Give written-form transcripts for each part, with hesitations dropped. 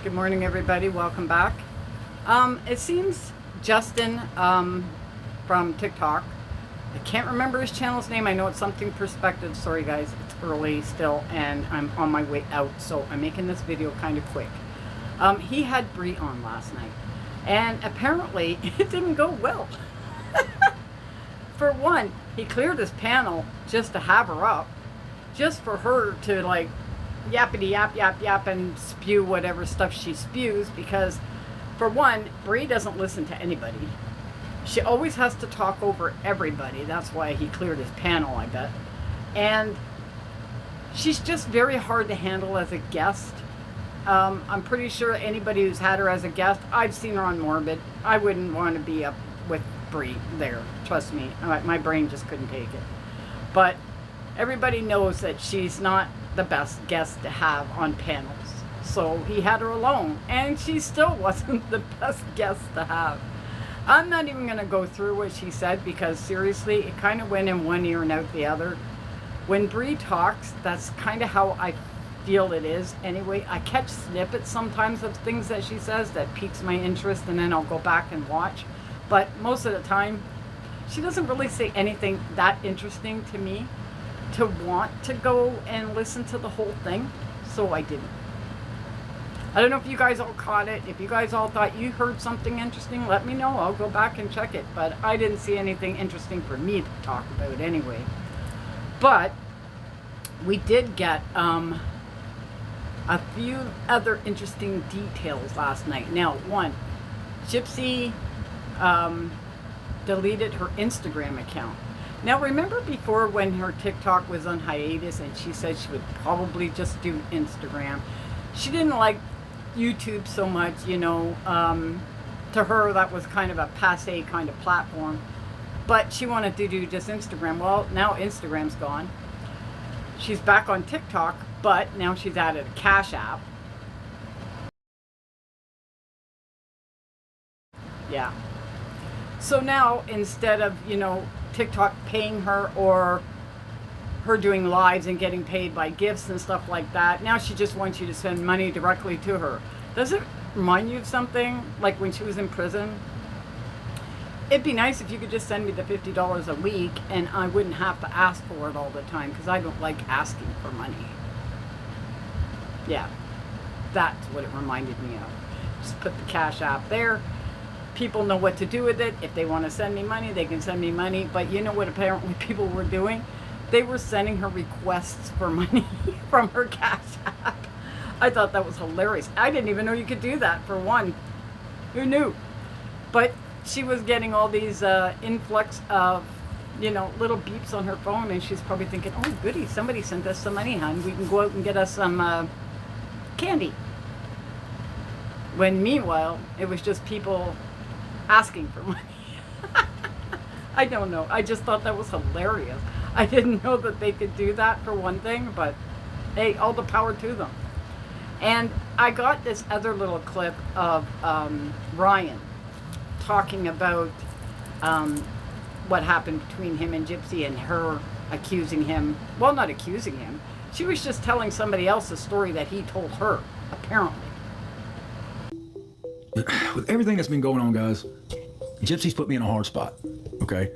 Good morning, everybody. Welcome back. It seems Justin from TikTok, I can't remember his channel's name. I know it's something perspective. Sorry, guys. It's early still, and I'm on my way out, so I'm making this video kind of quick. He had Brie on last night, and apparently it didn't go well. For one, he cleared his panel just to have her up, just for her to like yappity yap yap yap and spew whatever stuff she spews, because for one, Brie doesn't listen to anybody. She always has to talk over everybody. That's why he cleared his panel, I bet. And she's just very hard to handle as a guest. I'm pretty sure anybody who's had her as a guest, I've seen her on Morbid. I wouldn't want to be up with Brie there. Trust me, my brain just couldn't take it. But everybody knows that she's not the best guest to have on panels. So he had her alone, and she still wasn't the best guest to have. I'm not even going to go through what she said, because seriously, it kind of went in one ear and out the other. When Brie talks, that's kind of how I feel it is. Anyway, I catch snippets sometimes of things that she says that piques my interest, and then I'll go back and watch. But most of the time, she doesn't really say anything that interesting to me to want to go and listen to the whole thing, so I didn't. I don't know if you guys all caught it. If you guys all thought you heard something interesting, let me know. I'll go back and check it. But I didn't see anything interesting for me to talk about anyway. But we did get a few other interesting details last night. Now, one, Gypsy deleted her Instagram account. Now, remember before when her TikTok was on hiatus and she said she would probably just do Instagram? She didn't like YouTube so much, you know. To her, that was kind of a passé kind of platform. But she wanted to do just Instagram. Well, now Instagram's gone. She's back on TikTok, but now she's added a Cash App. Yeah. So now, instead of, you know, TikTok paying her or her doing lives and getting paid by gifts and stuff like that, now she just wants you to send money directly to her. Does it remind you of something like when she was in prison? It'd be nice if you could just send me the $50 a week and I wouldn't have to ask for it all the time, because I don't like asking for money. Yeah, that's what it reminded me of. Just put the Cash App there. People know what to do with it. If they want to send me money, they can send me money. But you know what apparently people were doing? They were sending her requests for money from her Cash App. I thought that was hilarious. I didn't even know you could do that, for one. Who knew? But she was getting all these influx of, you know, little beeps on her phone, and she's probably thinking, oh, goody, somebody sent us some money, hon. We can go out and get us some candy. When meanwhile, it was just people asking for money. I don't know. I just thought that was hilarious. I didn't know that they could do that, for one thing, but hey, all the power to them. And I got this other little clip of Ryan talking about what happened between him and Gypsy, and her accusing him. Well, not accusing him. She was just telling somebody else a story that he told her, apparently. With everything that's been going on, guys, Gypsy's put me in a hard spot, okay?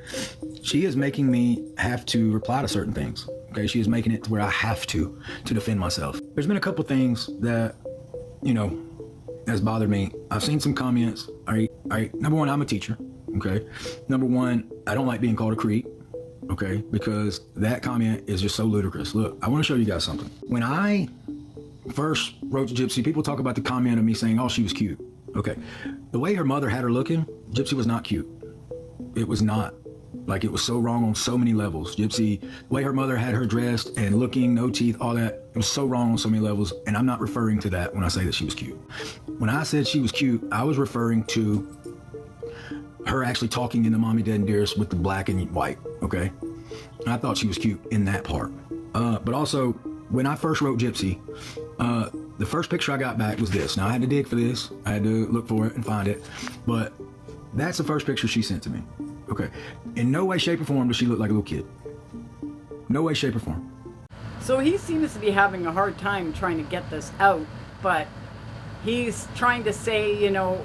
She is making me have to reply to certain things, okay? She is making it to where I have to defend myself. There's been a couple things that, you know, has bothered me. I've seen some comments. All right. Number one, I'm a teacher, okay? Number one, I don't like being called a creep, okay? Because that comment is just so ludicrous. Look, I want to show you guys something. When I first wrote to Gypsy, people talk about the comment of me saying, oh, she was cute. Okay, the way her mother had her looking, Gypsy was not cute. It was not. Like, it was so wrong on so many levels. Gypsy, the way her mother had her dressed and looking, no teeth, all that, it was so wrong on so many levels, and I'm not referring to that when I say that she was cute. When I said she was cute, I was referring to her actually talking in the Mommy, Dead, and Dearest with the black and white, okay? And I thought she was cute in that part. But also, when I first wrote Gypsy, the first picture I got back was this. Now, I had to dig for this. I had to look for it and find it. But that's the first picture she sent to me. Okay. In no way, shape, or form does she look like a little kid. No way, shape, or form. So he seems to be having a hard time trying to get this out, but he's trying to say, you know,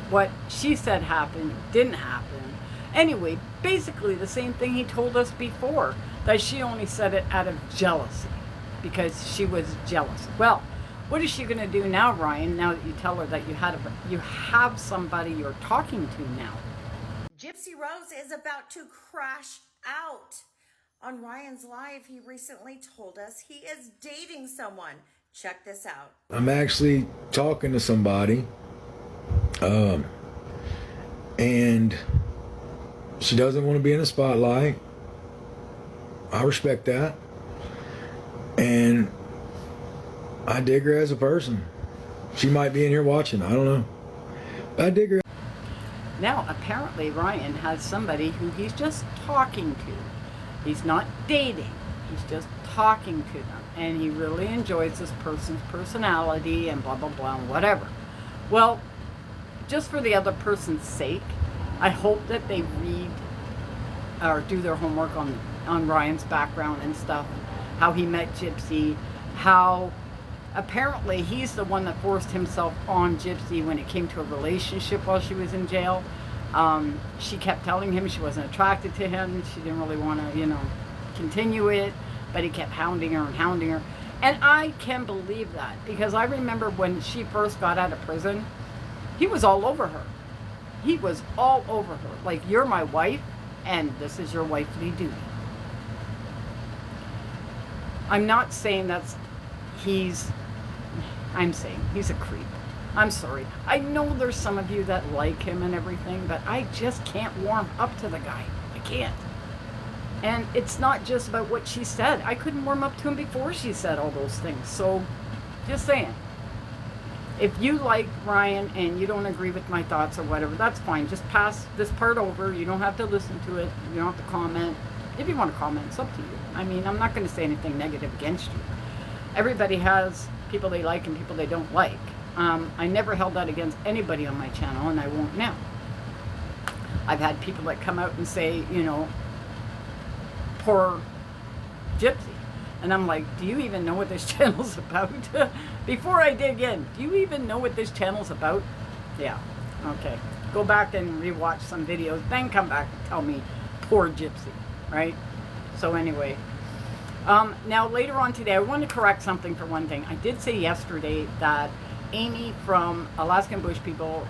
what she said happened didn't happen. Anyway, basically the same thing he told us before, that she only said it out of jealousy because she was jealous. Well, what is she going to do now, Ryan, now that you tell her that you have somebody you're talking to now? Gypsyrose is about to crash out. On Ryan's Live, he recently told us he is dating someone. Check this out. I'm actually talking to somebody, and she doesn't want to be in the spotlight. I respect that. And I dig her as a person. She might be in here watching, I don't know. But I dig her. Now, apparently, Ryan has somebody who he's just talking to. He's not dating. He's just talking to them. And he really enjoys this person's personality and blah, blah, blah, and whatever. Well, just for the other person's sake, I hope that they read or do their homework on Ryan's background and stuff. How he met Gypsy. How apparently he's the one that forced himself on Gypsy when it came to a relationship while she was in jail. She kept telling him she wasn't attracted to him. She didn't really want to, you know, continue it, but he kept hounding her and hounding her. And I can believe that, because I remember when she first got out of prison, he was all over her. He was all over her. Like, you're my wife, and this is your wifely duty. I'm not saying I'm saying he's a creep. I'm sorry. I know there's some of you that like him and everything, but I just can't warm up to the guy. I can't. And it's not just about what she said. I couldn't warm up to him before she said all those things. So, just saying. If you like Ryan and you don't agree with my thoughts or whatever, that's fine. Just pass this part over. You don't have to listen to it. You don't have to comment. If you want to comment, it's up to you. I mean, I'm not going to say anything negative against you. Everybody has people they like and people they don't like. I never held that against anybody on my channel, and I won't now. I've had people that come out and say, you know, poor Gypsy. And I'm like, do you even know what this channel's about? Before I dig in, do you even know what this channel's about? Yeah, okay. Go back and rewatch some videos, then come back and tell me, poor Gypsy, right? So anyway, now later on today, I want to correct something for one thing. I did say yesterday that Amy from Alaskan Bush People,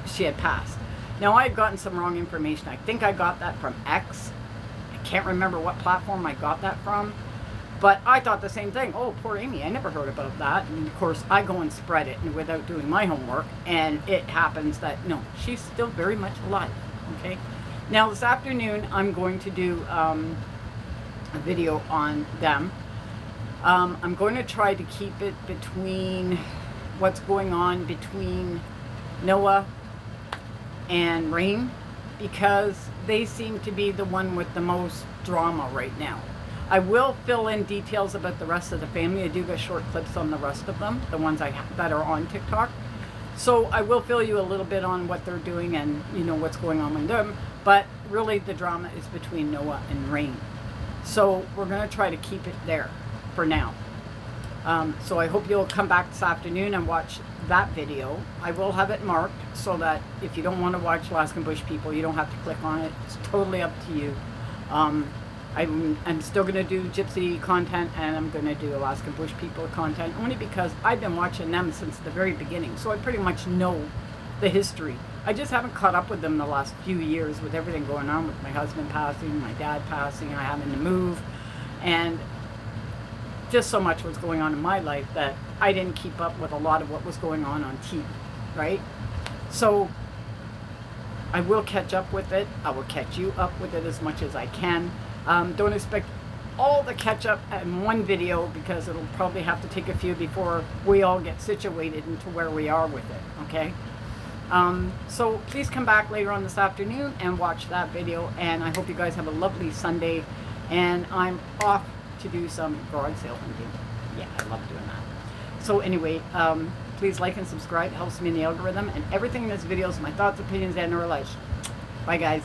she had passed. Now, I had gotten some wrong information. I think I got that from X. I can't remember what platform I got that from. But I thought the same thing. Oh, poor Amy. I never heard about that. And of course, I go and spread it without doing my homework. And it happens that, no, she's still very much alive. Okay. Now, this afternoon, I'm going to do a video on them. I'm going to try to keep it between what's going on between Noah and Rain, because they seem to be the one with the most drama right now. I will fill in details about the rest of the family. I do get short clips on the rest of them, the ones that are on TikTok. So I will fill you a little bit on what they're doing and, you know, what's going on with them. But really the drama is between Noah and Rain. So we're going to try to keep it there for now. So I hope you'll come back this afternoon and watch that video. I will have it marked so that if you don't want to watch Alaskan Bush People, you don't have to click on it. It's totally up to you. I'm still going to do Gypsy content, and I'm going to do Alaskan Bush People content, only because I've been watching them since the very beginning. So I pretty much know the history. I just haven't caught up with them the last few years with everything going on with my husband passing, my dad passing, I having to move, and just so much was going on in my life that I didn't keep up with a lot of what was going on TV, right? So I will catch up with it. I will catch you up with it as much as I can. Don't expect all the catch up in one video, because it'll probably have to take a few before we all get situated into where we are with it, okay? So please come back later on this afternoon and watch that video, and I hope you guys have a lovely Sunday, and I'm off to do some garage sale hunting. Yeah, I love doing that. So anyway, please like and subscribe. It helps me in the algorithm, and everything in this video is my thoughts, opinions, and knowledge. Bye guys.